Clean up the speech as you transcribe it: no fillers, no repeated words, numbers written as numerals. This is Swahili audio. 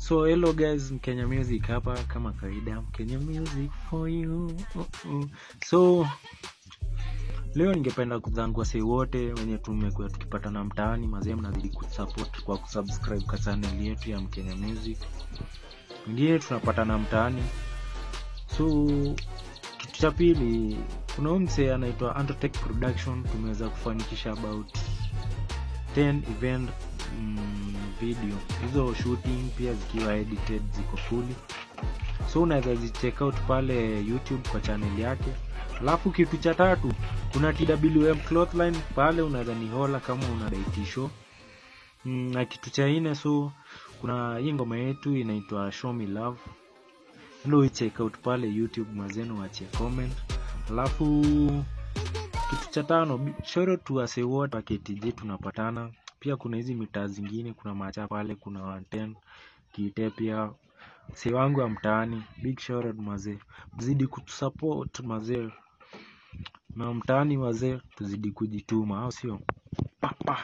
So hello guys, Mkenya Music hapa kama kawaida, Mkenya Music for you. So leo ningependa kudhangu wasee wote wenye tumekuwa tukipatana mtaani, mazee mnazidi kusupport kwa kusubscribe kwa channel yetu ya Mkenya Music. Wengine tunapatana mtaani. So kitu cha pili, kuna msee anaitwa Antotech Production, tumeweza kufanikisha about 10 event video. Hizo shooting pia zikiwa edited ziko fully. So unaweza zicheck out pale YouTube kwa channel yake. Alafu kitu cha tatu, kuna TWM Clothline pale, unaweza nihola kama una t-shirt. Na kitu cha nne, so kuna hii ngoma yetu inaitwa Show Me Love. Ndio check out pale YouTube, mazeno wache comment. Alafu kitu cha tano, shout out to wase wote wa KTJ tunapatana. Pia kuna hizi mitaa zingine, kuna macha pale, kuna 110 Kite pia. Msee wangu wa mtaani, big shout out mazee. Mzidi kutusupport mazee. Na mtaani wazee tuzidi kujituma, au sio? Papa.